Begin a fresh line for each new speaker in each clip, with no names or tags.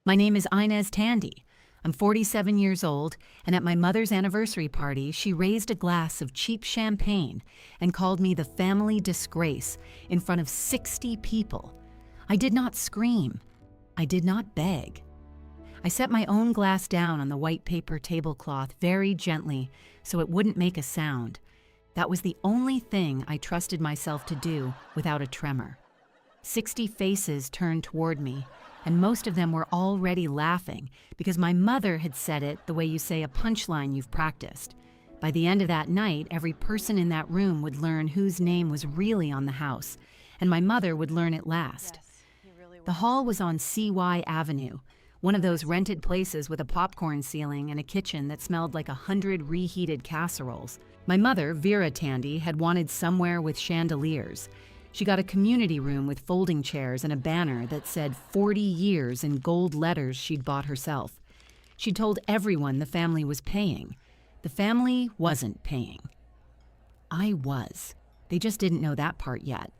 My name is Inez Tandy. I'm 47 years old, and at my mother's anniversary party, she raised a glass of cheap champagne and called me the family disgrace in front of 60 people. I did not scream. I did not beg. I set my own glass down on the white paper tablecloth very gently so it wouldn't make a sound. That was the only thing I trusted myself to do without a tremor. 60 faces turned toward me, and most of them were already laughing because my mother had said it the way you say a punchline you've practiced. By the end of that night, every person in that room would learn whose name was really on the house, and my mother would learn it last. The hall was on CY Avenue, one of those rented places with a popcorn ceiling and a kitchen that smelled like 100 reheated casseroles. My mother, Vera Tandy, had wanted somewhere with chandeliers. She got a community room with folding chairs and a banner that said 40 years in gold letters she'd bought herself. She told everyone the family was paying. The family wasn't paying. I was. They just didn't know that part yet.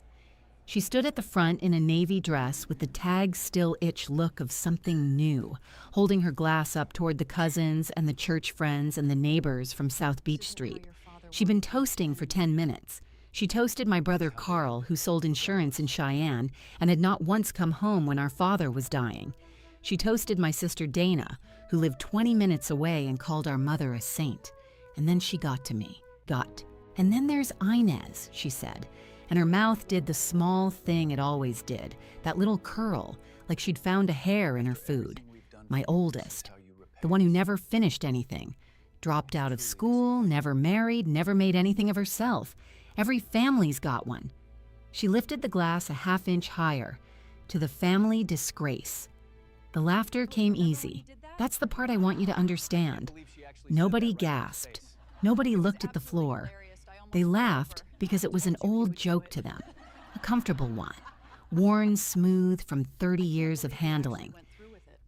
She stood at the front in a navy dress with the tag still itch look of something new, holding her glass up toward the cousins and the church friends and the neighbors from South Beach Street. She'd been toasting for 10 minutes. She toasted my brother Carl, who sold insurance in Cheyenne and had not once come home when our father was dying. She toasted my sister Dana, who lived 20 minutes away and called our mother a saint. And then she got to me. And then there's Inez, she said. And her mouth did the small thing it always did, that little curl, like she'd found a hair in her food. My oldest, the one who never finished anything, dropped out of school, never married, never made anything of herself. Every family's got one. She lifted the glass a half-inch higher, to the family disgrace. The laughter came easy. That's the part I want you to understand. Nobody gasped. Nobody looked at the floor. They laughed because it was an old joke to them, a comfortable one, worn smooth from 30 years of handling.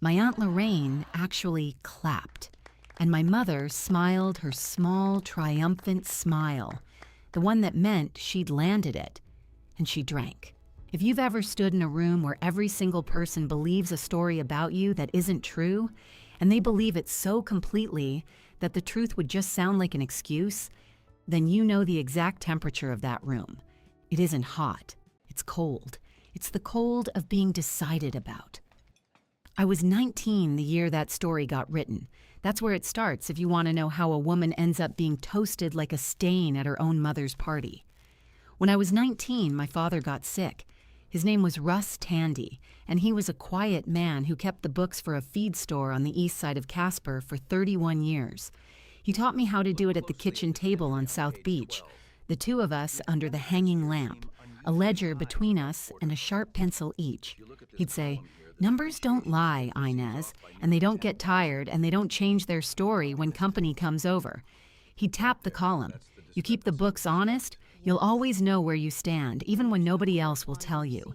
My Aunt Lorraine actually clapped, and my mother smiled her small, triumphant smile, the one that meant she'd landed it, and she drank. If you've ever stood in a room where every single person believes a story about you that isn't true, and they believe it so completely that the truth would just sound like an excuse, then you know the exact temperature of that room. It isn't hot, it's cold. It's the cold of being decided about. I was 19 the year that story got written. That's where it starts if you want to know how a woman ends up being toasted like a stain at her own mother's party. When I was 19, my father got sick. His name was Russ Tandy, and he was a quiet man who kept the books for a feed store on the east side of Casper for 31 years. He taught me how to do it at the kitchen table on South Beach, the two of us under the hanging lamp, a ledger between us and a sharp pencil each. He'd say, "Numbers don't lie, Inez, and they don't get tired and they don't change their story when company comes over." He'd tap the column. "You keep the books honest, you'll always know where you stand, even when nobody else will tell you."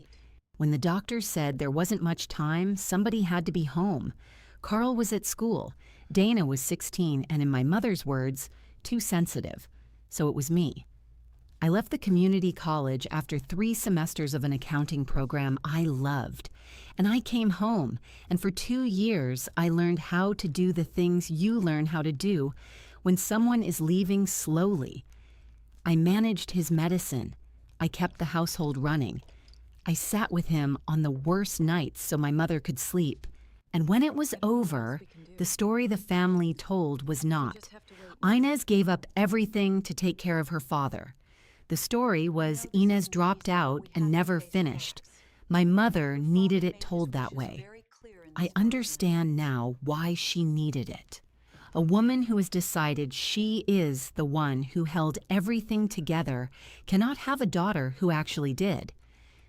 When the doctor said there wasn't much time, somebody had to be home. Carl was at school. Dana was 16, and in my mother's words, too sensitive. So it was me. I left the community college after 3 semesters of an accounting program I loved. And I came home, and for 2 years, I learned how to do the things you learn how to do when someone is leaving slowly. I managed his medicine. I kept the household running. I sat with him on the worst nights so my mother could sleep. And when it was over, the story the family told was not. Inez gave up everything to take care of her father. The story was Inez dropped out and never finished. My mother needed it told that way. I understand now why she needed it. A woman who has decided she is the one who held everything together cannot have a daughter who actually did.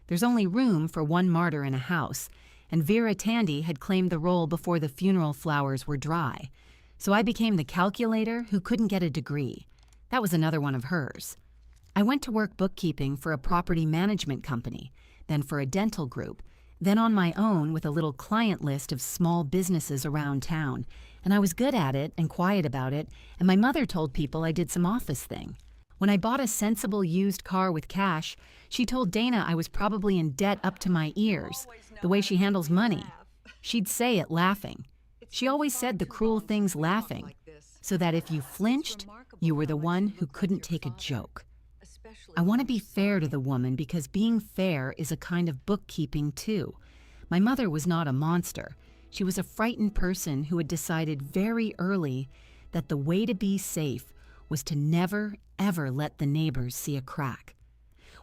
There's only room for one martyr in a house, and Vera Tandy had claimed the role before the funeral flowers were dry. So I became the calculator who couldn't get a degree. That was another one of hers. I went to work bookkeeping for a property management company, then for a dental group, then on my own with a little client list of small businesses around town. And I was good at it and quiet about it, and my mother told people I did some office thing. When I bought a sensible used car with cash, she told Dana I was probably in debt up to my ears, the way she handles money. She'd say it laughing. She always said the cruel things laughing, so that if you flinched, you were the one who couldn't take a joke. I want to be fair to the woman because being fair is a kind of bookkeeping too. My mother was not a monster. She was a frightened person who had decided very early that the way to be safe was to never, ever let the neighbors see a crack.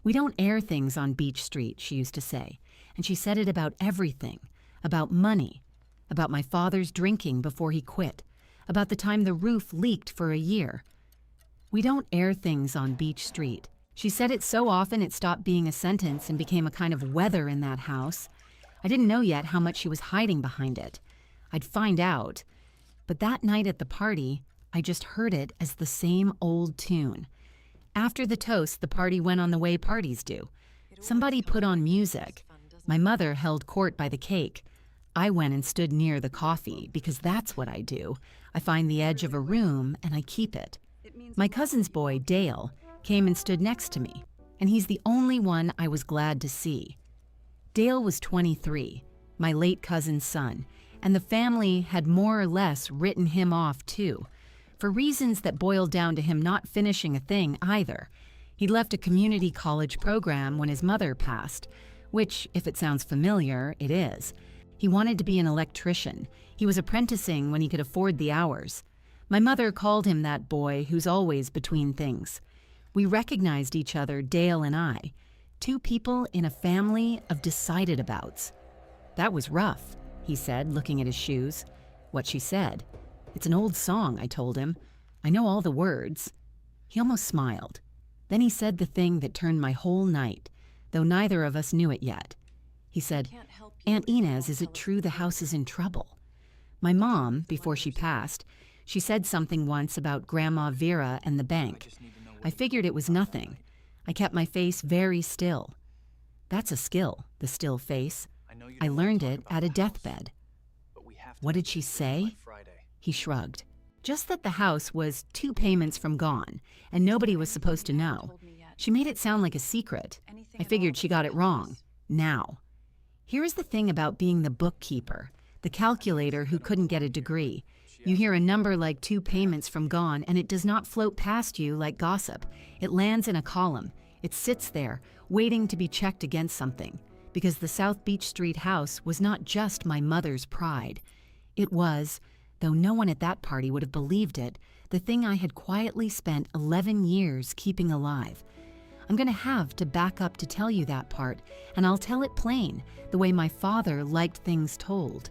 We don't air things on Beach Street, she used to say, and she said it about everything, about money, about my father's drinking before he quit, about the time the roof leaked for a year. We don't air things on Beach Street. She said it so often it stopped being a sentence and became a kind of weather in that house. I didn't know yet how much she was hiding behind it. I'd find out. But that night at the party, I just heard it as the same old tune. After the toast, the party went on the way parties do. Somebody put on music. My mother held court by the cake. I went and stood near the coffee, because that's what I do. I find the edge of a room, and I keep it. My cousin's boy, Dale, came and stood next to me, and he's the only one I was glad to see. Dale was 23, my late cousin's son, and the family had more or less written him off too, for reasons that boiled down to him not finishing a thing either. He'd left a community college program when his mother passed, which, if it sounds familiar, it is. He wanted to be an electrician. He was apprenticing when he could afford the hours. My mother called him that boy who's always between things. We recognized each other, Dale and I, two people in a family of decided-abouts. That was rough, he said, looking at his shoes. What she said. It's an old song, I told him. I know all the words. He almost smiled. Then he said the thing that turned my whole night, though neither of us knew it yet. He said, "Aunt Inez, is it true the house is in trouble?" My mom, before she passed, she said something once about Grandma Vera and the bank. I figured it was nothing. I kept my face very still. That's a skill, the still face. I learned it at a deathbed. What did she say? He shrugged. Just that the house was 2 payments from gone, and nobody was supposed to know. She made it sound like a secret. I figured she got it wrong. Now. Here is the thing about being the bookkeeper, the calculator who couldn't get a degree. You hear a number like 2 payments from gone, and it does not float past you like gossip. It lands in a column. It sits there, waiting to be checked against something. Because the South Beach Street house was not just my mother's pride. It was, though no one at that party would have believed it, the thing I had quietly spent 11 years keeping alive. I'm going to have to back up to tell you that part, and I'll tell it plain, the way my father liked things told.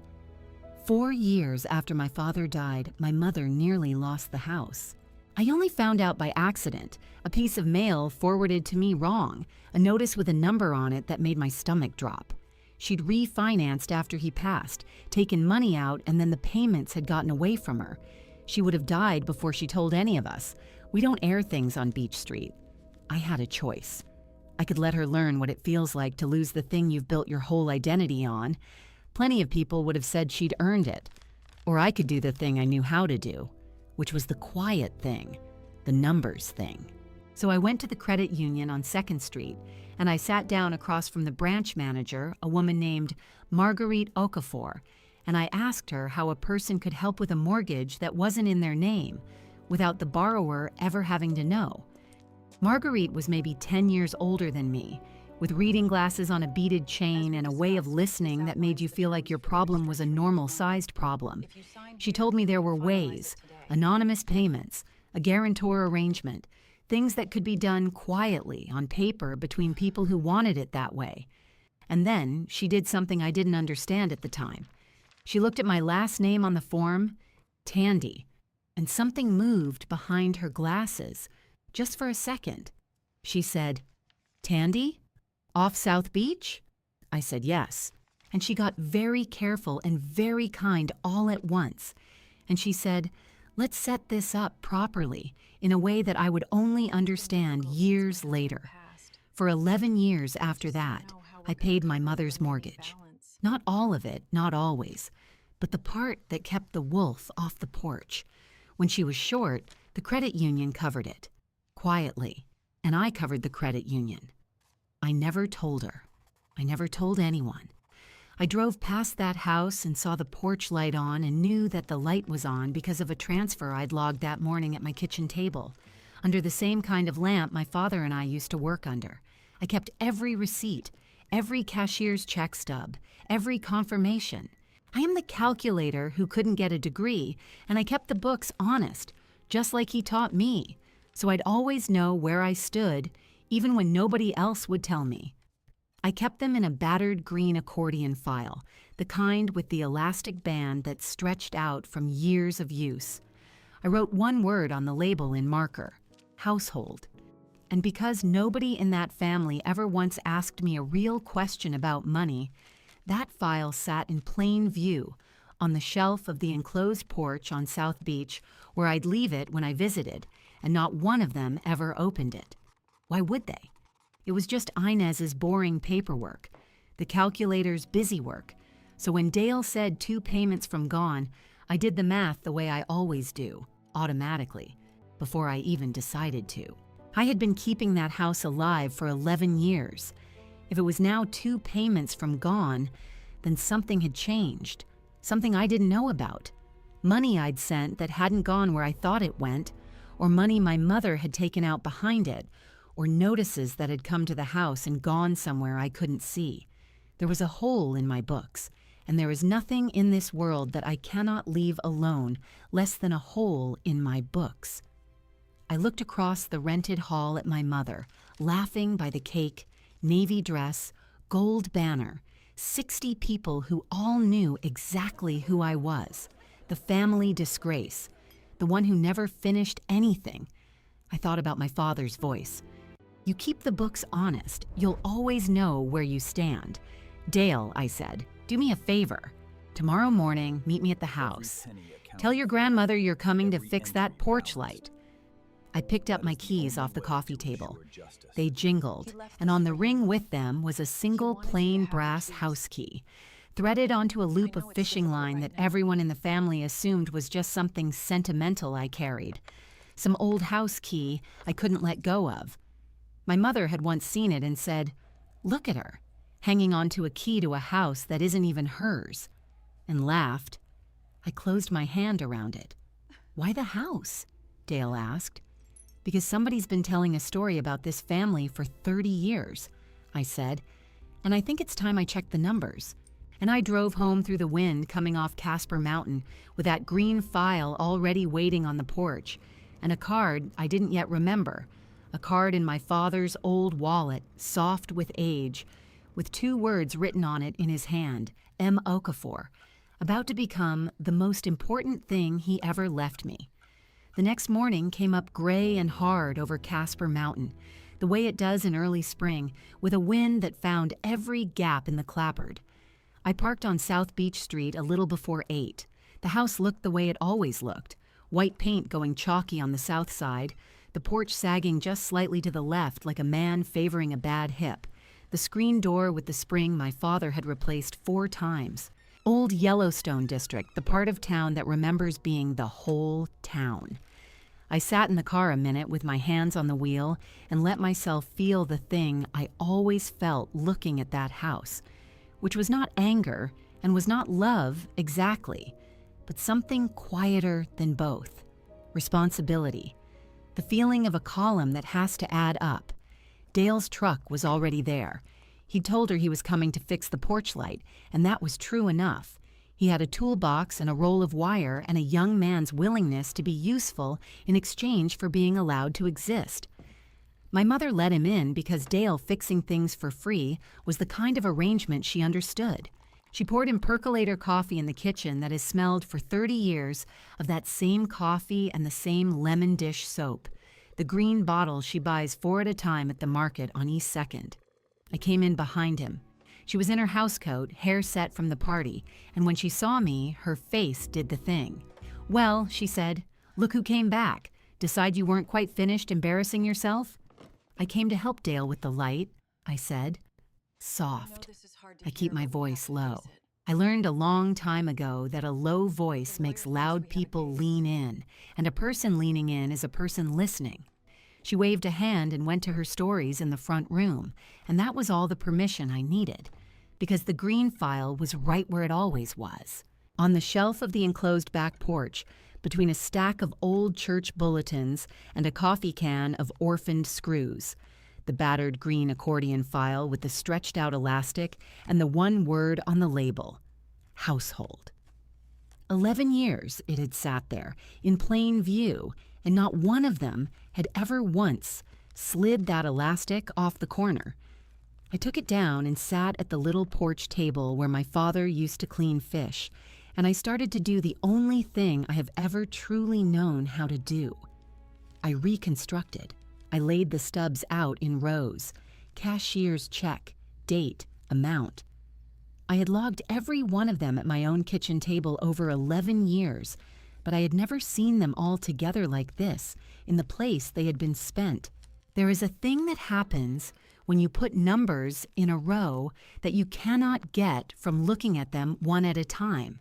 4 years after my father died, my mother nearly lost the house. I only found out by accident, a piece of mail forwarded to me wrong, a notice with a number on it that made my stomach drop. She'd refinanced after he passed, taken money out, and then the payments had gotten away from her. She would have died before she told any of us. We don't air things on Beach Street. I had a choice. I could let her learn what it feels like to lose the thing you've built your whole identity on. Plenty of people would have said she'd earned it. Or I could do the thing I knew how to do, which was the quiet thing, the numbers thing. So I went to the credit union on 2nd Street, and I sat down across from the branch manager, a woman named Marguerite Okafor, and I asked her how a person could help with a mortgage that wasn't in their name, without the borrower ever having to know. Marguerite was maybe 10 years older than me, with reading glasses on a beaded chain and a way of listening that made you feel like your problem was a normal-sized problem. She told me there were ways, anonymous payments, a guarantor arrangement, things that could be done quietly on paper between people who wanted it that way. And then she did something I didn't understand at the time. She looked at my last name on the form, Tandy, and something moved behind her glasses, just for a second. She said, "Tandy? Off South Beach?" I said yes. And she got very careful and very kind all at once. And she said, "Let's set this up properly in a way that I would only understand years later." For 11 years after that, I paid my mother's mortgage. Not all of it, not always, but the part that kept the wolf off the porch. When she was short, the credit union covered it, quietly, and I covered the credit union. I never told her. I never told anyone. I drove past that house and saw the porch light on and knew that the light was on because of a transfer I'd logged that morning at my kitchen table, under the same kind of lamp my father and I used to work under. I kept every receipt, every cashier's check stub, every confirmation. I am the calculator who couldn't get a degree, and I kept the books honest, just like he taught me, so I'd always know where I stood, even when nobody else would tell me. I kept them in a battered green accordion file, the kind with the elastic band that stretched out from years of use. I wrote one word on the label in marker: household. And because nobody in that family ever once asked me a real question about money, that file sat in plain view on the shelf of the enclosed porch on South Beach, where I'd leave it when I visited, and not one of them ever opened it. Why would they? It was just Inez's boring paperwork, the calculator's busy work. So when Dale said 2 payments from gone, I did the math the way I always do, automatically, before I even decided to. I had been keeping that house alive for 11 years. If it was now 2 payments from gone, then something had changed, something I didn't know about. Money I'd sent that hadn't gone where I thought it went, or money my mother had taken out behind it, or notices that had come to the house and gone somewhere I couldn't see. There was a hole in my books, and there is nothing in this world that I cannot leave alone less than a hole in my books. I looked across the rented hall at my mother, laughing by the cake, navy dress, gold banner, 60 people who all knew exactly who I was, the family disgrace, the one who never finished anything. I thought about my father's voice. You keep the books honest, you'll always know where you stand. Dale, I said, do me a favor. Tomorrow morning, meet me at the house. Tell your grandmother you're coming to fix that porch light. I picked up my keys off the coffee table. They jingled, and on the ring with them was a single plain brass house key, threaded onto a loop of fishing line that everyone in the family assumed was just something sentimental I carried. Some old house key I couldn't let go of. My mother had once seen it and said, "Look at her, hanging onto a key to a house that isn't even hers," and laughed. I closed my hand around it. "Why the house?" Dale asked. "Because somebody's been telling a story about this family for 30 years, I said, "and I think it's time I checked the numbers." And I drove home through the wind coming off Casper Mountain with that green file already waiting on the porch, and a card I didn't yet remember, a card in my father's old wallet, soft with age, with 2 words written on it in his hand, M. Okafor, about to become the most important thing he ever left me. The next morning came up gray and hard over Casper Mountain, the way it does in early spring, with a wind that found every gap in the clapboard. I parked on South Beach Street a little before 8. The house looked the way it always looked, white paint going chalky on the south side, the porch sagging just slightly to the left like a man favoring a bad hip, the screen door with the spring my father had replaced 4 times. Old Yellowstone District, the part of town that remembers being the whole town. I sat in the car a minute with my hands on the wheel and let myself feel the thing I always felt looking at that house, which was not anger and was not love exactly, but something quieter than both. Responsibility. The feeling of a column that has to add up. Dale's truck was already there. He'd told her he was coming to fix the porch light, and that was true enough. He had a toolbox and a roll of wire and a young man's willingness to be useful in exchange for being allowed to exist. My mother let him in because Dale fixing things for free was the kind of arrangement she understood. She poured him percolator coffee in the kitchen that has smelled for 30 years of that same coffee and the same lemon dish soap, the green bottles she buys 4 at a time at the market on East 2nd. I came in behind him. She was in her housecoat, hair set from the party, and when she saw me, her face did the thing. "Well," she said, "look who came back. Decide you weren't quite finished embarrassing yourself?" "I came to help Dale with the light," I said. Soft. I keep my voice low. I learned a long time ago that a low voice makes loud people lean in, and a person leaning in is a person listening. She waved a hand and went to her stories in the front room, and that was all the permission I needed. because the green file was right where it always was, on the shelf of the enclosed back porch, between a stack of old church bulletins and a coffee can of orphaned screws, the battered green accordion file with the stretched out elastic and the one word on the label, household. 11 years it had sat there, in plain view, and not one of them had ever once slid that elastic off the corner. I took it down and sat at the little porch table where my father used to clean fish, and I started to do the only thing I have ever truly known how to do. I reconstructed. I laid the stubs out in rows, cashier's check, date, amount. I had logged every one of them at my own kitchen table over 11 years, but I had never seen them all together like this, in the place they had been spent. There is a thing that happens when you put numbers in a row that you cannot get from looking at them one at a time.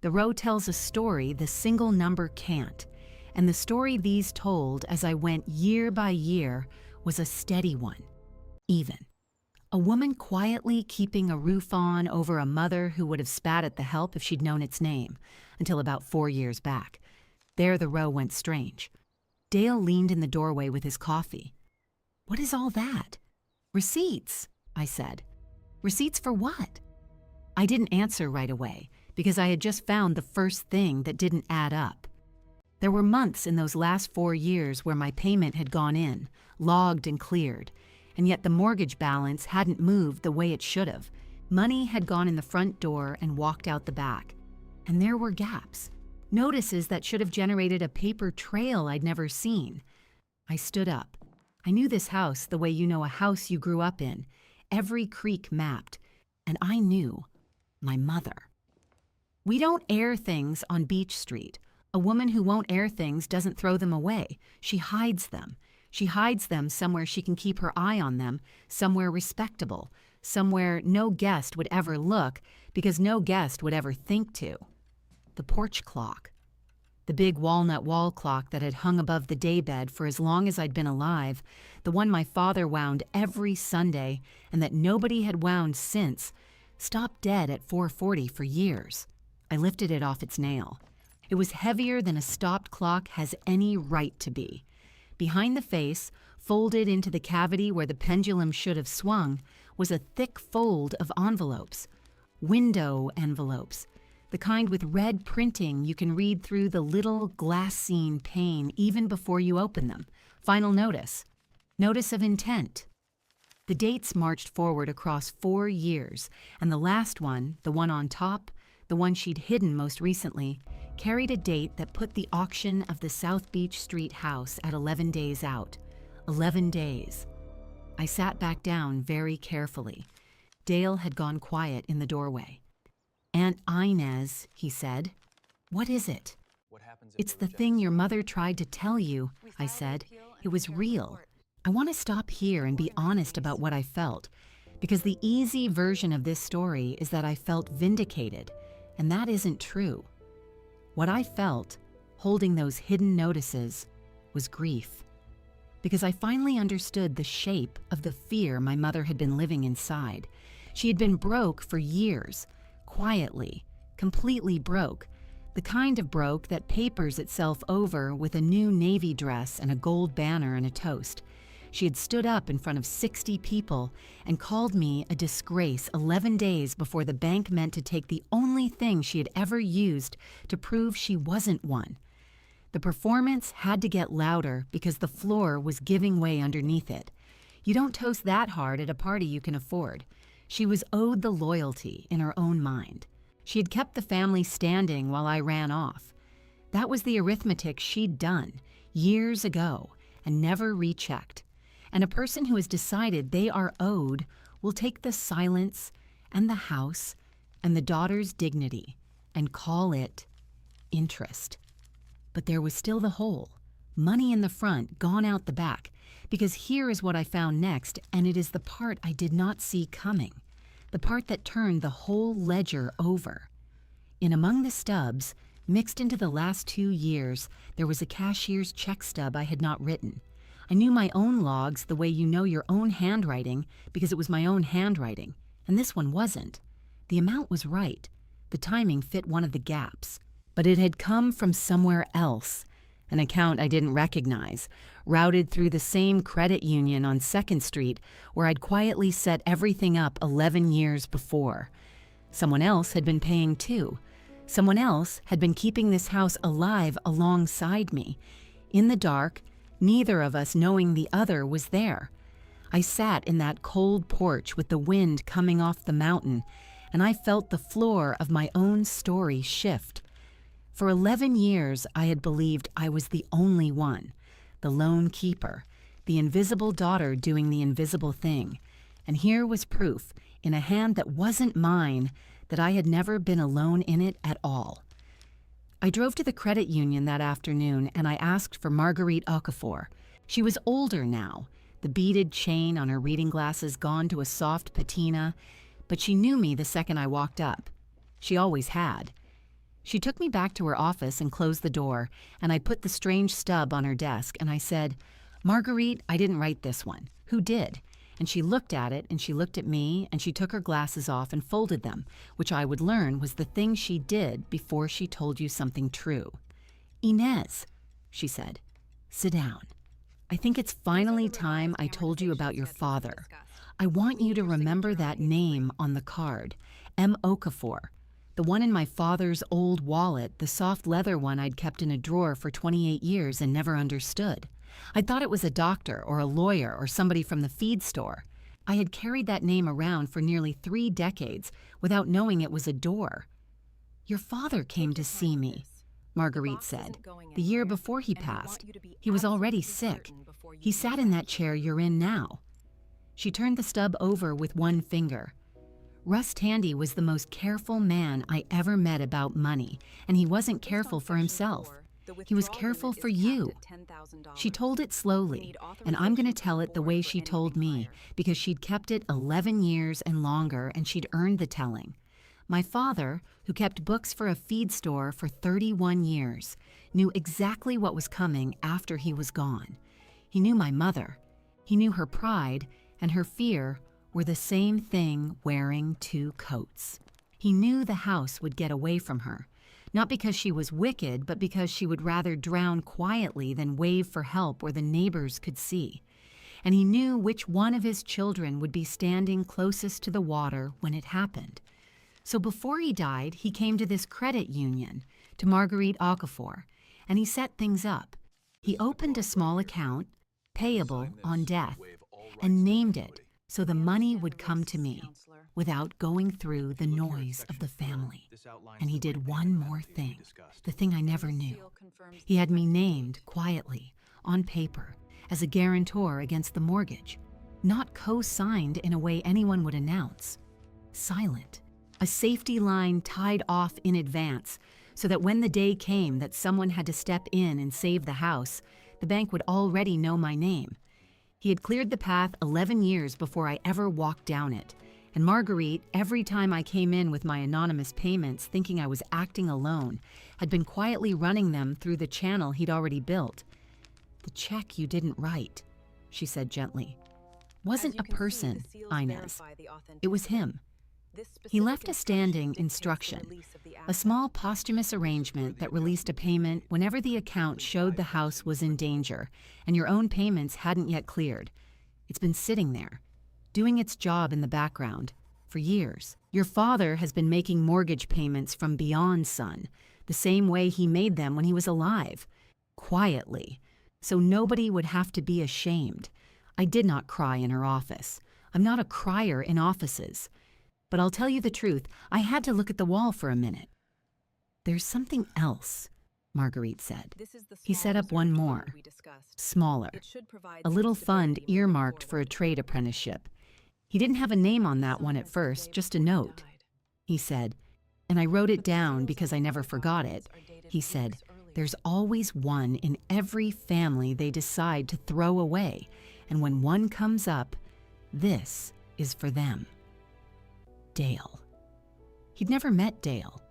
The row tells a story the single number can't, and the story these told as I went year by year was a steady one, even. A woman quietly keeping a roof on over a mother who would have spat at the help if she'd known its name, until about 4 years back. There the row went strange. Dale leaned in the doorway with his coffee. "What is all that?" "Receipts," I said. "Receipts for what?" I didn't answer right away, because I had just found the first thing that didn't add up. There were months in those last 4 years where my payment had gone in, logged and cleared, and yet the mortgage balance hadn't moved the way it should have. Money had gone in the front door and walked out the back. And there were gaps, notices that should have generated a paper trail I'd never seen. I stood up. I knew this house the way you know a house you grew up in, every creak mapped, and I knew my mother. We don't air things on Beach Street. A woman who won't air things doesn't throw them away. She hides them. She hides them somewhere she can keep her eye on them, somewhere respectable, somewhere no guest would ever look because no guest would ever think to. The porch clock. The big walnut wall clock that had hung above the daybed for as long as I'd been alive, the one my father wound every Sunday and that nobody had wound since, stopped dead at 4:40 for years. I lifted it off its nail. It was heavier than a stopped clock has any right to be. Behind the face, folded into the cavity where the pendulum should have swung, was a thick fold of envelopes. Window envelopes. The kind with red printing you can read through the little glassine pane even before you open them. Final notice. Notice of intent. The dates marched forward across 4 years, and the last one, the one on top, the one she'd hidden most recently, carried a date that put the auction of the South Beach Street house at 11 days out. 11 days. I sat back down very carefully. Dale had gone quiet in the doorway. "Aunt Inez," he said. "What is it?" "It's the thing your mother tried to tell you," I said. "It was real. I want to stop here and be honest about what I felt, because the easy version of this story is that I felt vindicated, and that isn't true. What I felt, holding those hidden notices, was grief, because I finally understood the shape of the fear my mother had been living inside. She had been broke for years, quietly, completely broke, the kind of broke that papers itself over with a new navy dress and a gold banner and a toast. She had stood up in front of 60 people and called me a disgrace 11 days before the bank meant to take the only thing she had ever used to prove she wasn't one. The performance had to get louder because the floor was giving way underneath it. You don't toast that hard at a party you can afford. She was owed the loyalty in her own mind. She had kept the family standing while I ran off. That was the arithmetic she'd done years ago and never rechecked. And a person who has decided they are owed will take the silence and the house and the daughter's dignity and call it interest. But there was still the hole, money in the front, gone out the back, because here is what I found next, and it is the part I did not see coming, the part that turned the whole ledger over. In among the stubs, mixed into the last 2 years, there was a cashier's check stub I had not written. I knew my own logs the way you know your own handwriting because it was my own handwriting, and this one wasn't. The amount was right. The timing fit one of the gaps. But it had come from somewhere else, an account I didn't recognize, routed through the same credit union on 2nd Street where I'd quietly set everything up 11 years before. Someone else had been paying too. Someone else had been keeping this house alive alongside me. In the dark, neither of us knowing the other was there. I sat in that cold porch with the wind coming off the mountain, and I felt the floor of my own story shift. For 11 years, I had believed I was the only one, the lone keeper, the invisible daughter doing the invisible thing. And here was proof, in a hand that wasn't mine, that I had never been alone in it at all. I drove to the credit union that afternoon and I asked for Marguerite Okafor. She was older now, the beaded chain on her reading glasses gone to a soft patina, but she knew me the second I walked up. She always had. She took me back to her office and closed the door, and I put the strange stub on her desk and I said, "Marguerite, I didn't write this one. Who did?" And she looked at it and she looked at me and she took her glasses off and folded them, which I would learn was the thing she did before she told you something true. "Inez," she said, "sit down. I think it's finally time I told you about your father. I want you to remember that name on the card, M. Okafor. The one in my father's old wallet, the soft leather one I'd kept in a drawer for 28 years and never understood. I thought it was a doctor or a lawyer or somebody from the feed store. I had carried that name around for nearly 3 decades without knowing it was a door. Your father came to see me," Marguerite said, "the year before he passed. He was already sick. He sat in that chair you're in now." She turned the stub over with one finger. "Russ Tandy was the most careful man I ever met about money, and he wasn't careful for himself. He was careful for you." She told it slowly, and I'm going to tell it the way she told me, because she'd kept it 11 years and longer, and she'd earned the telling. My father, who kept books for a feed store for 31 years, knew exactly what was coming after he was gone. He knew my mother. He knew her pride and her fear were the same thing wearing 2 coats. He knew the house would get away from her, not because she was wicked, but because she would rather drown quietly than wave for help where the neighbors could see. And he knew which one of his children would be standing closest to the water when it happened. So before he died, he came to this credit union, to Marguerite Okafor, and he set things up. He opened a small account, payable on death, and named it so the money would come to me without going through the noise of the family. And he did one more thing, the thing I never knew. He had me named quietly, on paper, as a guarantor against the mortgage, not co-signed in a way anyone would announce. Silent, a safety line tied off in advance so that when the day came that someone had to step in and save the house, the bank would already know my name. He had cleared the path 11 years before I ever walked down it, and Marguerite, every time I came in with my anonymous payments thinking I was acting alone, had been quietly running them through the channel he'd already built. "The check you didn't write," she said gently. "Wasn't a person, Inez. It was him." He left a standing instruction, a small posthumous arrangement that released a payment whenever the account showed the house was in danger and your own payments hadn't yet cleared. It's been sitting there, doing its job in the background, for years. Your father has been making mortgage payments from beyond, son, the same way he made them when he was alive, quietly, so nobody would have to be ashamed. I did not cry in her office. I'm not a crier in offices. But I'll tell you the truth, I had to look at the wall for a minute. "There's something else," Marguerite said. He set up one more, smaller, a little fund earmarked for a trade apprenticeship. He didn't have a name on that one at first, just a note. He said, and I wrote it down because I never forgot it. He said, "There's always one in every family they decide to throw away, and when one comes up, this is for them." Dale. He'd never met Dale.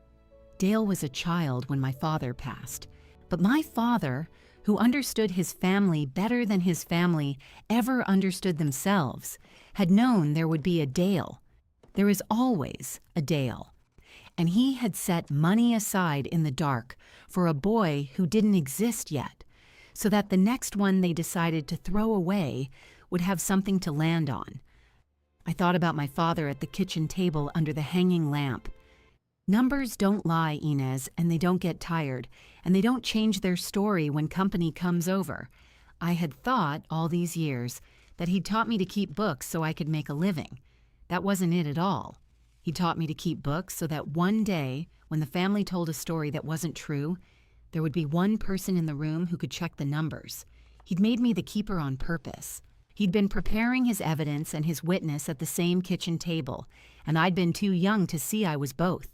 Dale was a child when my father passed. But my father, who understood his family better than his family ever understood themselves, had known there would be a Dale. There is always a Dale, and he had set money aside in the dark for a boy who didn't exist yet, so that the next one they decided to throw away would have something to land on. I thought about my father at the kitchen table under the hanging lamp. Numbers don't lie, Inez, and they don't get tired, and they don't change their story when company comes over. I had thought all these years that he'd taught me to keep books so I could make a living. That wasn't it at all. He taught me to keep books so that one day, when the family told a story that wasn't true, there would be one person in the room who could check the numbers. He'd made me the keeper on purpose. He'd been preparing his evidence and his witness at the same kitchen table, and I'd been too young to see I was both.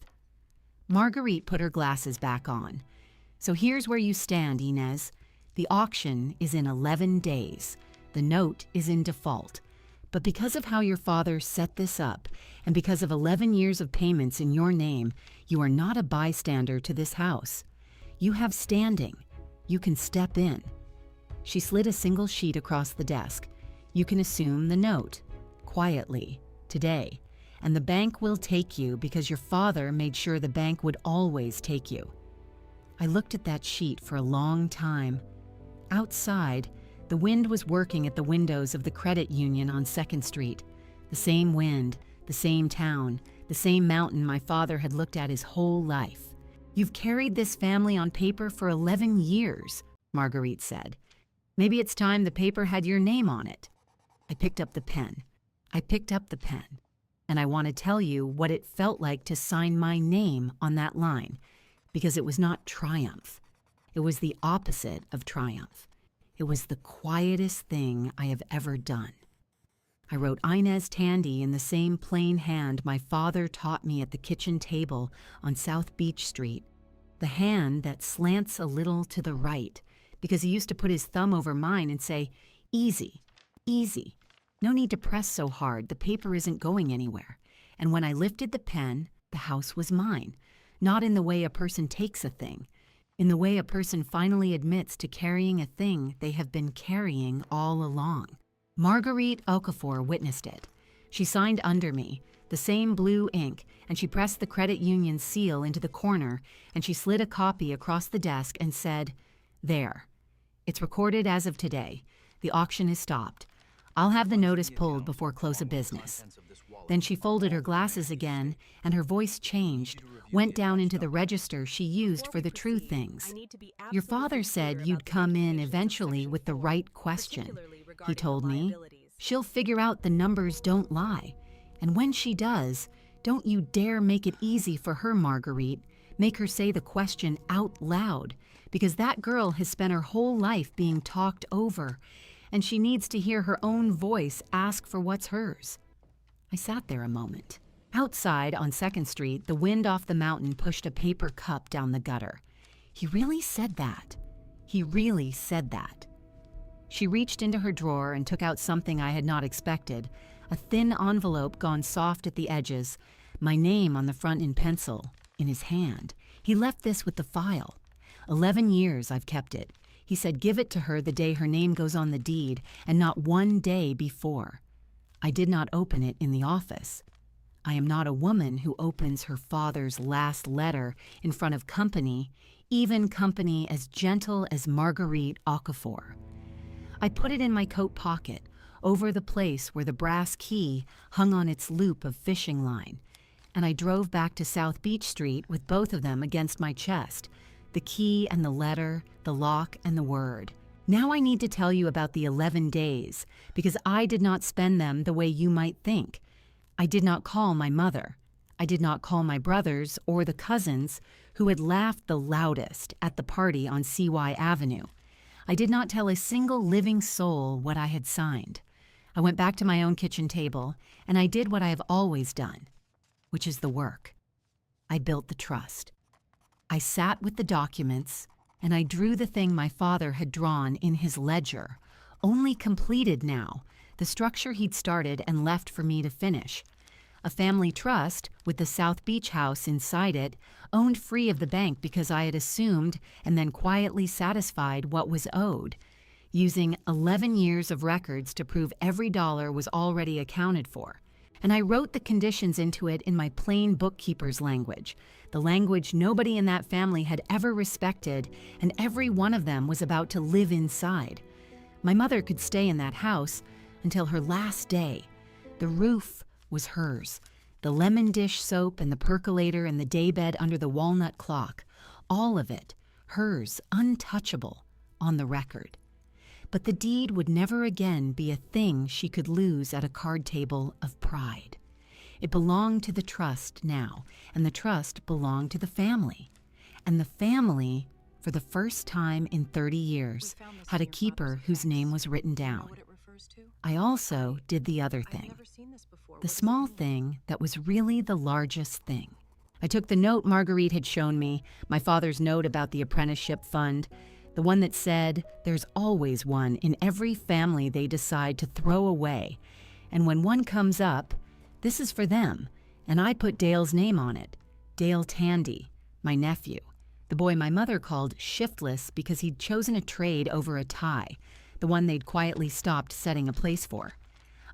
Marguerite put her glasses back on. So here's where you stand, Inez. The auction is in 11 days. The note is in default. But because of how your father set this up, and because of 11 years of payments in your name, you are not a bystander to this house. You have standing. You can step in. She slid a single sheet across the desk. You can assume the note, quietly, today, and the bank will take you because your father made sure the bank would always take you. I looked at that sheet for a long time. Outside, the wind was working at the windows of the credit union on 2nd Street. The same wind, the same town, the same mountain my father had looked at his whole life. You've carried this family on paper for 11 years, Marguerite said. Maybe it's time the paper had your name on it. I picked up the pen. And I want to tell you what it felt like to sign my name on that line, because it was not triumph. It was the opposite of triumph. It was the quietest thing I have ever done. I wrote Inez Tandy in the same plain hand my father taught me at the kitchen table on South Beach Street, the hand that slants a little to the right, because he used to put his thumb over mine and say, "Easy, easy. No need to press so hard, the paper isn't going anywhere." And when I lifted the pen, the house was mine, not in the way a person takes a thing, in the way a person finally admits to carrying a thing they have been carrying all along. Marguerite Okafor witnessed it. She signed under me, the same blue ink, and she pressed the credit union seal into the corner, and she slid a copy across the desk and said, "There. It's recorded as of today. The auction is stopped. I'll have the notice pulled before close of business." Then she folded her glasses again, and her voice changed, went down into the register she used for the true things. "Your father said you'd come in eventually with the right question," he told me. "She'll figure out the numbers don't lie. And when she does, don't you dare make it easy for her, Marguerite. Make her say the question out loud, because that girl has spent her whole life being talked over, and she needs to hear her own voice ask for what's hers." I sat there a moment. Outside on 2nd Street, the wind off the mountain pushed a paper cup down the gutter. He really said that. He really said that. She reached into her drawer and took out something I had not expected, a thin envelope gone soft at the edges, my name on the front in pencil, in his hand. He left this with the file. 11 years I've kept it. He said give it to her the day her name goes on the deed, and not one day before. I did not open it in the office. I am not a woman who opens her father's last letter in front of company, even company as gentle as Marguerite Okafor. I put it in my coat pocket, over the place where the brass key hung on its loop of fishing line, and I drove back to South Beach Street with both of them against my chest, the key and the letter, the lock and the word. Now I need to tell you about the 11 days, because I did not spend them the way you might think. I did not call my mother. I did not call my brothers or the cousins who had laughed the loudest at the party on CY Avenue. I did not tell a single living soul what I had signed. I went back to my own kitchen table, and I did what I have always done, which is the work. I built the trust. I sat with the documents, and I drew the thing my father had drawn in his ledger, only completed now, the structure he'd started and left for me to finish. A family trust, with the South Beach house inside it, owned free of the bank because I had assumed and then quietly satisfied what was owed, using 11 years of records to prove every dollar was already accounted for. and I wrote the conditions into it in my plain bookkeeper's language, the language nobody in that family had ever respected, and every one of them was about to live inside. My mother could stay in that house until her last day. The roof was hers, the lemon dish soap and the percolator and the daybed under the walnut clock, all of it, hers, untouchable, on the record. But the deed would never again be a thing she could lose at a card table of pride. It belonged to the trust now, and the trust belonged to the family. And the family, for the first time in 30 years, had a keeper whose name was written down. I also did the other thing, the small thing that was really the largest thing. I took the note Marguerite had shown me, my father's note about the apprenticeship fund, the one that said, there's always one in every family they decide to throw away. And when one comes up, this is for them. And I put Dale's name on it. Dale Tandy, my nephew. The boy my mother called shiftless because he'd chosen a trade over a tie, the one they'd quietly stopped setting a place for.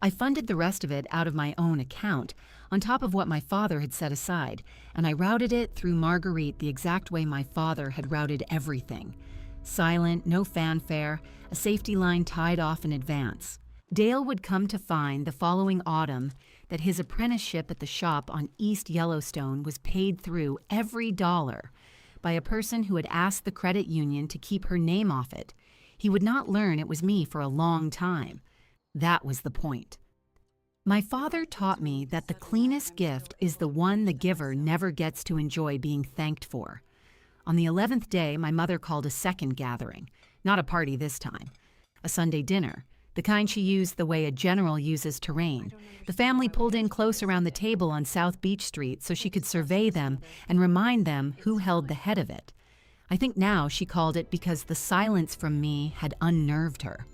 I funded the rest of it out of my own account, on top of what my father had set aside, and I routed it through Marguerite the exact way my father had routed everything. Silent, no fanfare, a safety line tied off in advance. Dale would come to find the following autumn that his apprenticeship at the shop on East Yellowstone was paid through every dollar by a person who had asked the credit union to keep her name off it. He would not learn it was me for a long time. That was the point. My father taught me that the cleanest gift is the one the giver never gets to enjoy being thanked for. On the 11th day, my mother called a second gathering, not a party this time, a Sunday dinner, the kind she used the way a general uses terrain. The family pulled in close around the table on South Beach Street so she could survey them and remind them who held the head of it. I think now she called it because the silence from me had unnerved her.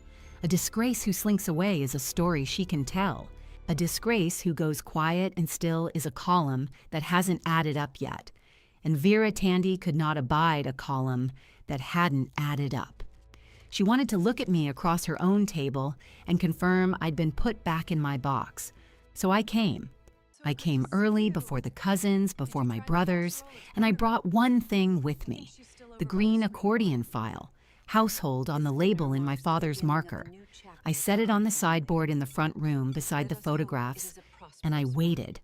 A disgrace who slinks away is a story she can tell. A disgrace who goes quiet and still is a column that hasn't added up yet. And Vera Tandy could not abide a column that hadn't added up. She wanted to look at me across her own table and confirm I'd been put back in my box. So I came. I came early, before the cousins, before my brothers, and I brought one thing with me, the green accordion file, household on the label in my father's marker. I set it on the sideboard in the front room beside the photographs, and I waited.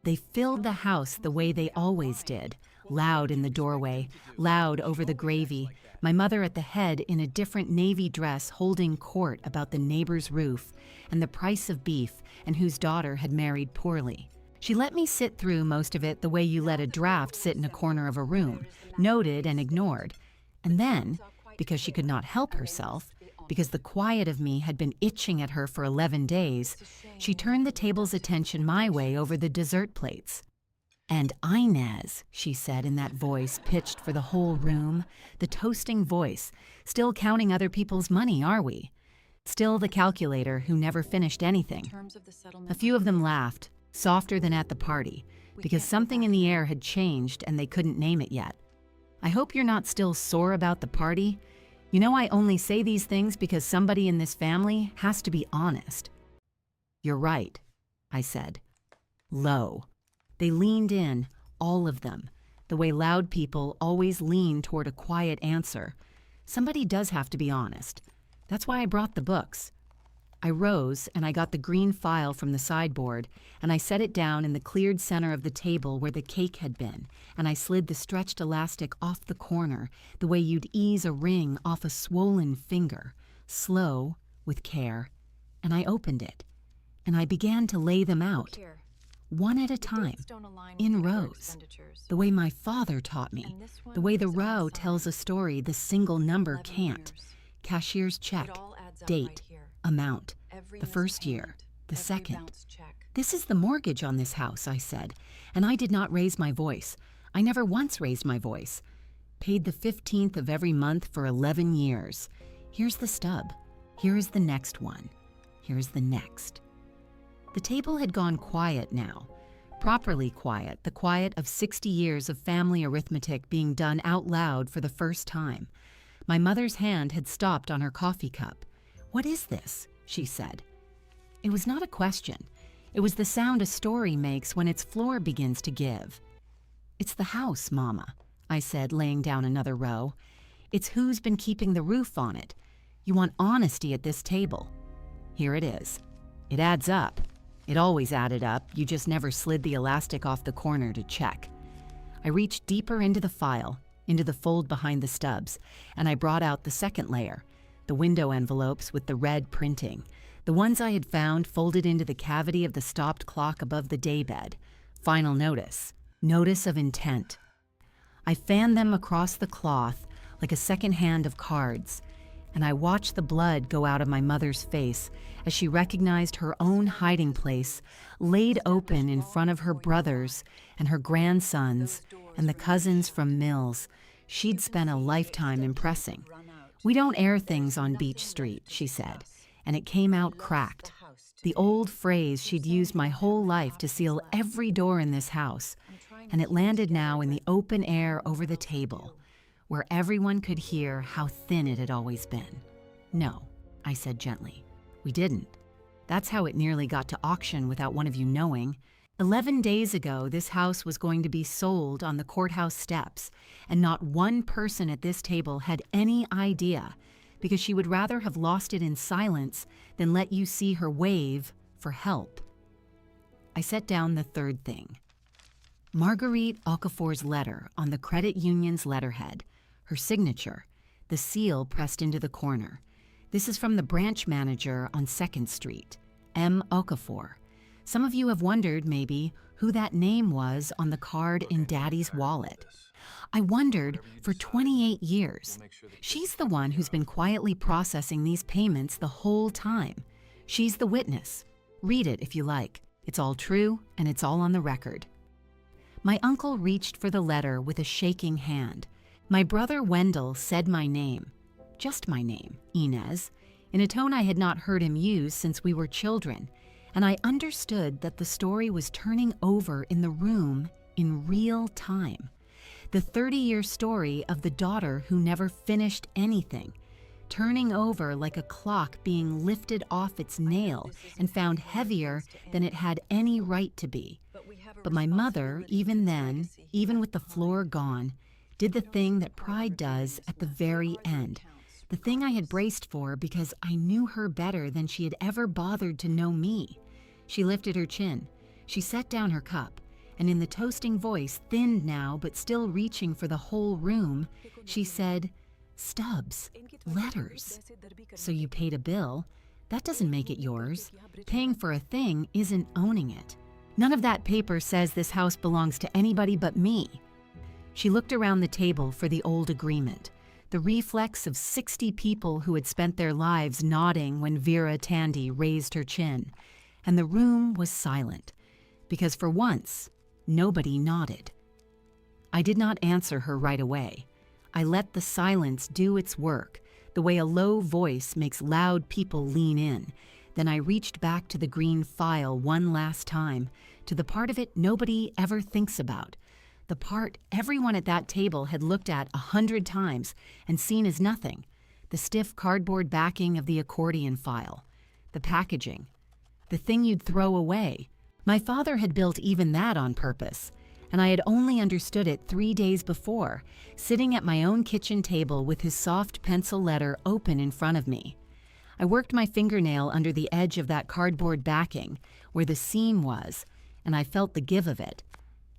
They filled the house the way they always did, loud in the doorway, loud over the gravy, my mother at the head in a different navy dress holding court about the neighbor's roof and the price of beef and whose daughter had married poorly. She let me sit through most of it the way you let a draft sit in a corner of a room, noted and ignored. And then, because she could not help herself, because the quiet of me had been itching at her for 11 days, she turned the table's attention my way over the dessert plates. "And Inez," she said in that voice pitched for the whole room, the toasting voice. Still counting other people's money, are we? Still the calculator who never finished anything. A few of them laughed, softer than at the party, because something in the air had changed and they couldn't name it yet. I hope you're not still sore about the party. You know I only say these things because somebody in this family has to be honest. "You're right," I said. Low. They leaned in, all of them, the way loud people always lean toward a quiet answer. Somebody does have to be honest. That's why I brought the books. I rose and I got the green file from the sideboard and I set it down in the cleared center of the table where the cake had been, and I slid the stretched elastic off the corner the way you'd ease a ring off a swollen finger, slow, with care, and I opened it, and I began to lay them out, one at a time, in rows, the way my father taught me, the way the row tells a story the single number can't. Cashier's check, date, amount, the first year, the second. "This is the mortgage on this house," I said, and I did not raise my voice. I never once raised my voice. Paid the 15th of every month for 11 years. Here's the stub. Here is the next one. Here's the next. The table had gone quiet now. Properly quiet, the quiet of 60 years of family arithmetic being done out loud for the first time. My mother's hand had stopped on her coffee cup. "What is this?" she said. It was not a question. It was the sound a story makes when its floor begins to give. "It's the house, Mama," I said, laying down another row. "It's who's been keeping the roof on it. You want honesty at this table. Here it is. It adds up. It always added up, you just never slid the elastic off the corner to check." I reached deeper into the file, into the fold behind the stubs, and I brought out the second layer, the window envelopes with the red printing, the ones I had found folded into the cavity of the stopped clock above the daybed. Final notice. Notice of intent. I fanned them across the cloth like a second hand of cards, and I watched the blood go out of my mother's face as she recognized her own hiding place laid open in front of her brothers and her grandsons and the cousins from Mills she'd spent a lifetime impressing. "We don't air things on Beach Street," she said, and it came out cracked. The old phrase she'd used my whole life to seal every door in this house, and it landed now in the open air over the table, where everyone could hear how thin it had always been. "No," I said gently. "We didn't. That's how it nearly got to auction without one of you knowing. 11 days ago, this house was going to be sold on the courthouse steps, and not one person at this table had any idea, because she would rather have lost it in silence than let you see her wave for help." I set down the third thing. Marguerite Okafor's letter on the credit union's letterhead, her signature, the seal pressed into the corner. This is from the branch manager on 2nd Street, M. Okafor. Some of you have wondered, maybe, who that name was on the card in Daddy's wallet. I wondered for 28 years. She's the one who's been quietly processing these payments the whole time. She's the witness. Read it if you like. It's all true, and it's all on the record. My uncle reached for the letter with a shaking hand. My brother Wendell said my name, just my name, Inez, in a tone I had not heard him use since we were children, and I understood that the story was turning over in the room in real time. The 30-year story of the daughter who never finished anything, turning over like a clock being lifted off its nail and found heavier than it had any right to be. But my mother, even then, even with the floor gone, did the thing that pride does at the very end, the thing I had braced for because I knew her better than she had ever bothered to know me. She lifted her chin. She set down her cup, and in the toasting voice, thinned now but still reaching for the whole room, she said, "Stubs, letters. So you paid a bill. That doesn't make it yours. Paying for a thing isn't owning it. None of that paper says this house belongs to anybody but me." She looked around the table for the old agreement, the reflex of 60 people who had spent their lives nodding when Vera Tandy raised her chin, and the room was silent, because for once, nobody nodded. I did not answer her right away. I let the silence do its work, the way a low voice makes loud people lean in. Then I reached back to the green file one last time, to the part of it nobody ever thinks about, the part everyone at that table had looked at 100 times and seen as nothing, the stiff cardboard backing of the accordion file, the packaging, the thing you'd throw away. My father had built even that on purpose, and I had only understood it 3 days before, sitting at my own kitchen table with his soft pencil letter open in front of me. I worked my fingernail under the edge of that cardboard backing, where the seam was, and I felt the give of it.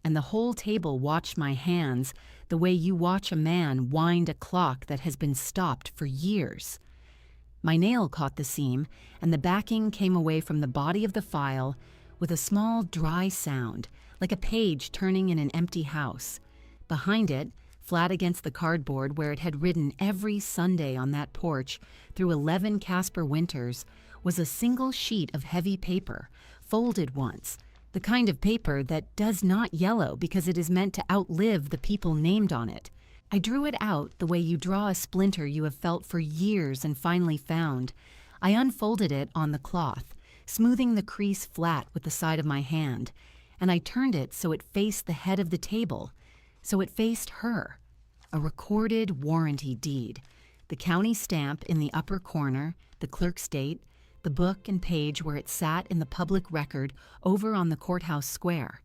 And the whole table watched my hands the way you watch a man wind a clock that has been stopped for years. My nail caught the seam, and the backing came away from the body of the file with a small dry sound, like a page turning in an empty house. Behind it, flat against the cardboard where it had ridden every Sunday on that porch through 11 Casper winters, was a single sheet of heavy paper, folded once, the kind of paper that does not yellow because it is meant to outlive the people named on it. I drew it out the way you draw a splinter you have felt for years and finally found. I unfolded it on the cloth, smoothing the crease flat with the side of my hand, and I turned it so it faced the head of the table, so it faced her. A recorded warranty deed, the county stamp in the upper corner, the clerk's date, the book and page where it sat in the public record over on the courthouse square,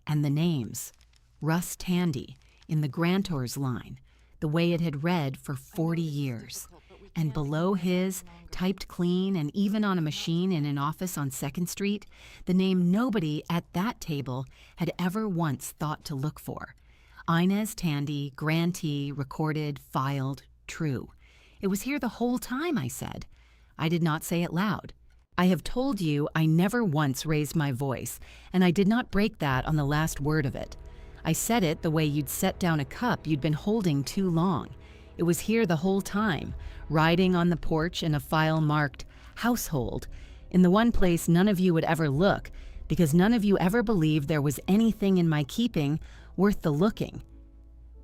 and the names, Russ Tandy, in the grantor's line, the way it had read for 40 years. And below his, typed clean and even on a machine in an office on 2nd Street, the name nobody at that table had ever once thought to look for. Inez Tandy, grantee, recorded, filed, true. It was here the whole time, I said. I did not say it loud. I have told you I never once raised my voice, and I did not break that on the last word of it. I said it the way you'd set down a cup you'd been holding too long. It was here the whole time, riding on the porch in a file marked household, in the one place none of you would ever look, because none of you ever believed there was anything in my keeping worth the looking.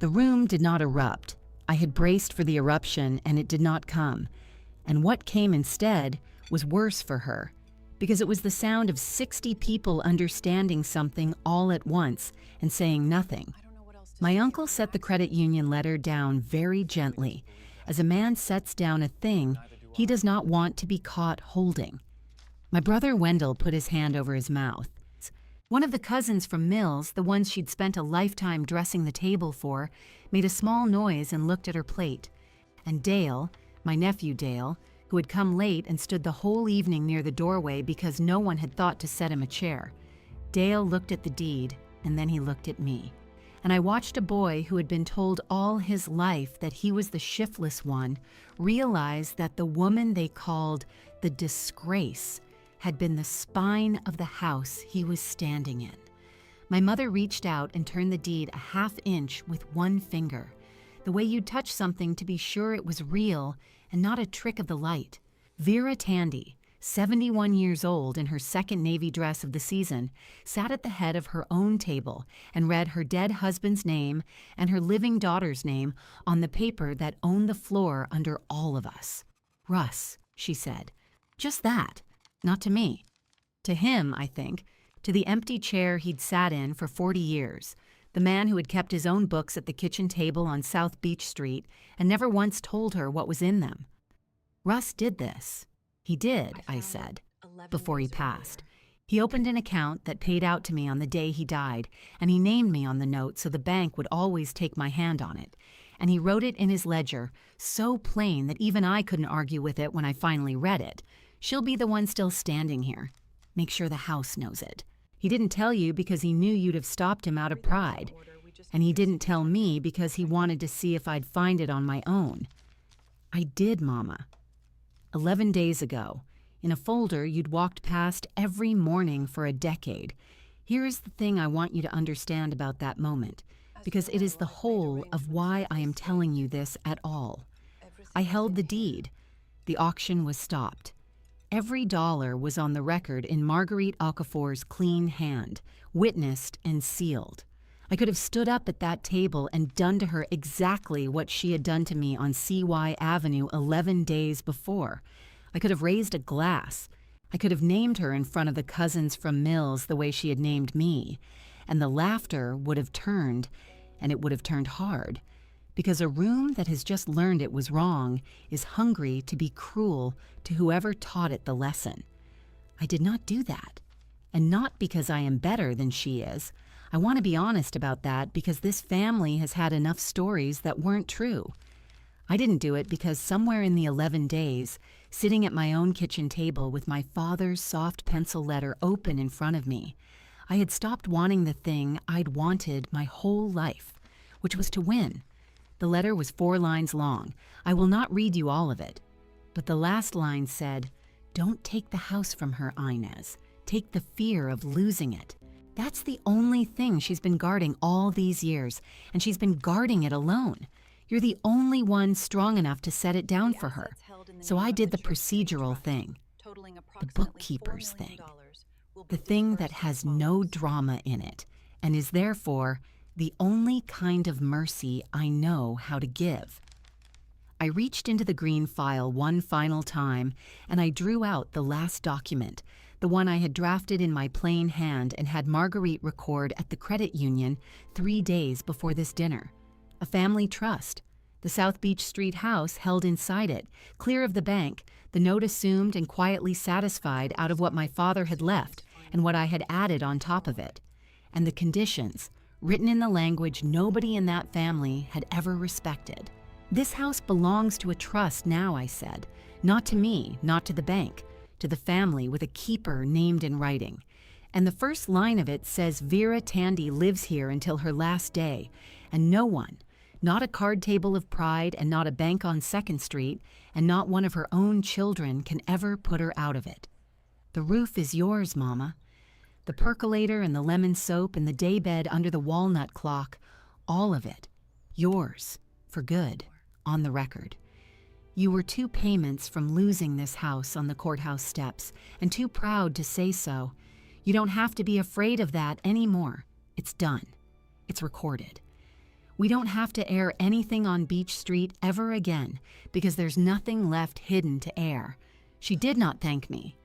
The room did not erupt. I had braced for the eruption, and it did not come. And what came instead was worse for her, because it was the sound of 60 people understanding something all at once and saying nothing. My uncle set the credit union letter down very gently, as a man sets down a thing he does not want to be caught holding. My brother Wendell put his hand over his mouth. One of the cousins from Mills, the ones she'd spent a lifetime dressing the table for, made a small noise and looked at her plate. And Dale, my nephew Dale, who had come late and stood the whole evening near the doorway because no one had thought to set him a chair. Dale looked at the deed, and then he looked at me. And I watched a boy who had been told all his life that he was the shiftless one realize that the woman they called the Disgrace had been the spine of the house he was standing in. My mother reached out and turned the deed a half-inch with one finger, the way you'd touch something to be sure it was real and not a trick of the light. Vera Tandy, 71 years old in her second Navy dress of the season, sat at the head of her own table and read her dead husband's name and her living daughter's name on the paper that owned the floor under all of us. Russ, she said. Just that. Not to me. To him, I think, to the empty chair he'd sat in for 40 years, the man who had kept his own books at the kitchen table on South Beach Street and never once told her what was in them. Russ did this. He did, I said, before he passed. He opened an account that paid out to me on the day he died, and he named me on the note so the bank would always take my hand on it. And he wrote it in his ledger, so plain that even I couldn't argue with it when I finally read it. She'll be the one still standing here. Make sure the house knows it. He didn't tell you because he knew you'd have stopped him out of pride. And he didn't tell me because he wanted to see if I'd find it on my own. I did, Mama. 11 days ago, in a folder you'd walked past every morning for a decade. Here is the thing I want you to understand about that moment, because it is the whole of why I am telling you this at all. I held the deed. The auction was stopped. Every dollar was on the record in Marguerite Okafor's clean hand, witnessed and sealed. I could have stood up at that table and done to her exactly what she had done to me on CY Avenue 11 days before. I could have raised a glass. I could have named her in front of the cousins from Mills the way she had named me. And the laughter would have turned, and it would have turned hard. Because a room that has just learned it was wrong is hungry to be cruel to whoever taught it the lesson. I did not do that. And not because I am better than she is. I want to be honest about that because this family has had enough stories that weren't true. I didn't do it because somewhere in the 11 days, sitting at my own kitchen table with my father's soft pencil letter open in front of me, I had stopped wanting the thing I'd wanted my whole life, which was to win. The letter was 4 lines long. I will not read you all of it. But the last line said, "Don't take the house from her, Inez. Take the fear of losing it." That's the only thing she's been guarding all these years, and she's been guarding it alone. You're the only one strong enough to set it down for her. So I did the procedural thing, the bookkeeper's thing, the thing that has no drama in it, and is therefore the only kind of mercy I know how to give. I reached into the green file one final time, and I drew out the last document, the one I had drafted in my plain hand and had Marguerite record at the credit union 3 days before this dinner. A family trust. The South Beach Street house held inside it, clear of the bank, the note assumed and quietly satisfied out of what my father had left and what I had added on top of it. And the conditions, written in the language nobody in that family had ever respected. This house belongs to a trust now, I said. Not to me, not to the bank, to the family with a keeper named in writing. And the first line of it says Vera Tandy lives here until her last day, and no one, not a card table of pride and not a bank on 2nd Street, and not one of her own children can ever put her out of it. The roof is yours, Mama. The percolator and the lemon soap and the daybed under the walnut clock, all of it, yours, for good, on the record. You were 2 payments from losing this house on the courthouse steps, and too proud to say so. You don't have to be afraid of that anymore. It's done. It's recorded. We don't have to air anything on Beach Street ever again because there's nothing left hidden to air. She did not thank me.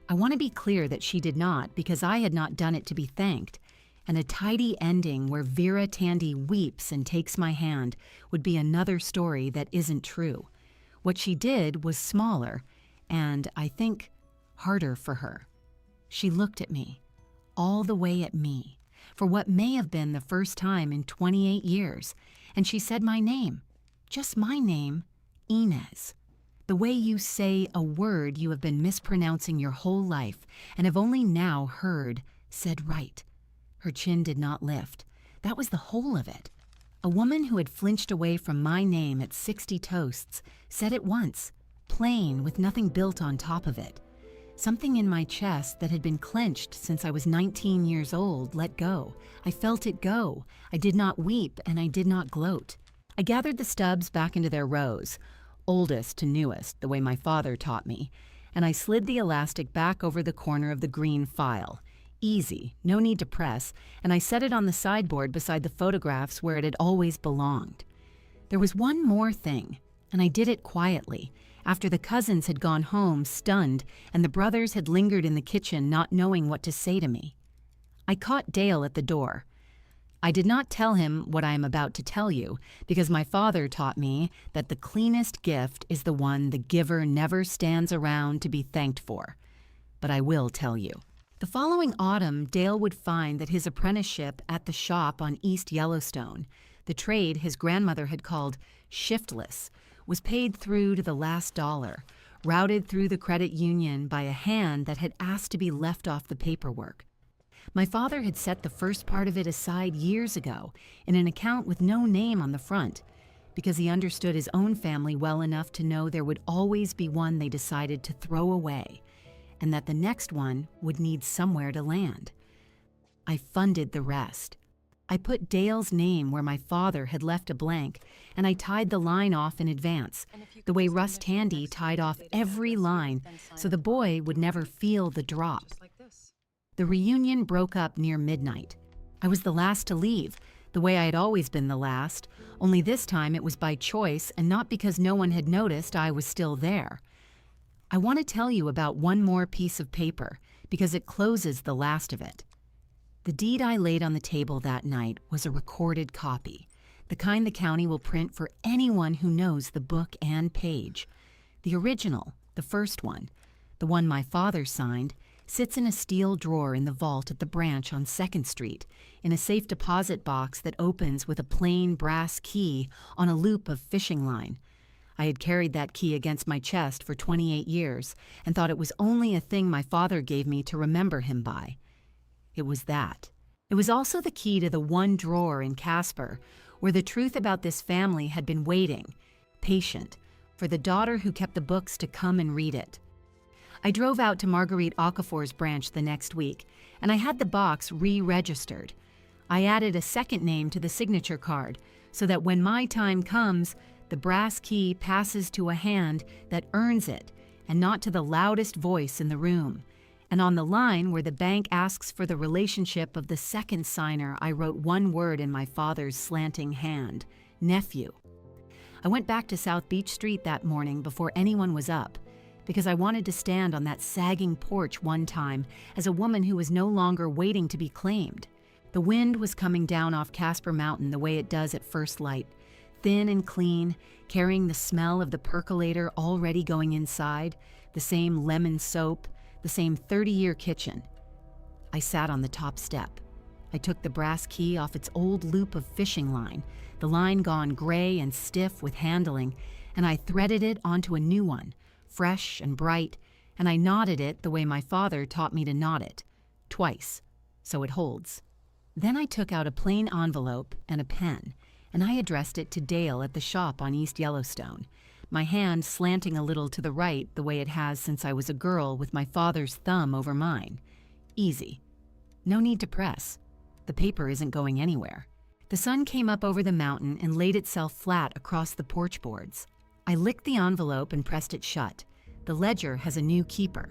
I want to be clear that she did not because I had not done it to be thanked. And a tidy ending where Vera Tandy weeps and takes my hand would be another story that isn't true. What she did was smaller and, I think, harder for her. She looked at me, all the way at me, for what may have been the first time in 28 years, and she said my name, just my name, Inez. The way you say a word you have been mispronouncing your whole life and have only now heard said right. Her chin did not lift. That was the whole of it. A woman who had flinched away from my name at 60 toasts said it once, plain with nothing built on top of it. Something in my chest that had been clenched since I was 19 years old let go. I felt it go. I did not weep and I did not gloat. I gathered the stubs back into their rows, oldest to newest, the way my father taught me, and I slid the elastic back over the corner of the green file. Easy, no need to press, and I set it on the sideboard beside the photographs where it had always belonged. There was one more thing, and I did it quietly, after the cousins had gone home stunned and the brothers had lingered in the kitchen not knowing what to say to me. I caught Dale at the door. I did not tell him what I am about to tell you, because my father taught me that the cleanest gift is the one the giver never stands around to be thanked for. But I will tell you. The following autumn, Dale would find that his apprenticeship at the shop on East Yellowstone, the trade his grandmother had called shiftless, was paid through to the last dollar, routed through the credit union by a hand that had asked to be left off the paperwork. My father had set the first part of it aside years ago in an account with no name on the front, because he understood his own family well enough to know there would always be one they decided to throw away, and that the next one would need somewhere to land. I funded the rest. I put Dale's name where my father had left a blank, and I tied the line off in advance, the way Russ Tandy tied off every line so the boy would never feel the drop. The reunion broke up near midnight. I was the last to leave, the way I had always been the last, only this time it was by choice and not because no one had noticed I was still there. I want to tell you about one more piece of paper, because it closes the last of it. The deed I laid on the table that night was a recorded copy, the kind the county will print for anyone who knows the book and page. The original, the first one, the one my father signed, sits in a steel drawer in the vault at the branch on 2nd Street, in a safe deposit box that opens with a plain brass key on a loop of fishing line. I had carried that key against my chest for 28 years and thought it was only a thing my father gave me to remember him by. It was that. It was also the key to the one drawer in Casper, where the truth about this family had been waiting, patient, for the daughter who kept the books to come and read it. I drove out to Marguerite Okafor's branch the next week, and I had the box re-registered. I added a second name to the signature card, so that when my time comes, the brass key passes to a hand that earns it, and not to the loudest voice in the room. And on the line where the bank asks for the relationship of the second signer, I wrote one word in my father's slanting hand: nephew. I went back to South Beach Street that morning before anyone was up, because I wanted to stand on that sagging porch one time as a woman who was no longer waiting to be claimed. The wind was coming down off Casper Mountain the way it does at first light, thin and clean, carrying the smell of the percolator already going inside, the same lemon soap, the same 30-year kitchen. I sat on the top step. I took the brass key off its old loop of fishing line, the line gone gray and stiff with handling, and I threaded it onto a new one, fresh and bright, and I knotted it the way my father taught me to knot it, twice, so it holds. Then I took out a plain envelope and a pen, and I addressed it to Dale at the shop on East Yellowstone, my hand slanting a little to the right the way it has since I was a girl with my father's thumb over mine. Easy. No need to press. The paper isn't going anywhere. The sun came up over the mountain and laid itself flat across the porch boards. I licked the envelope and pressed it shut. The ledger has a new keeper.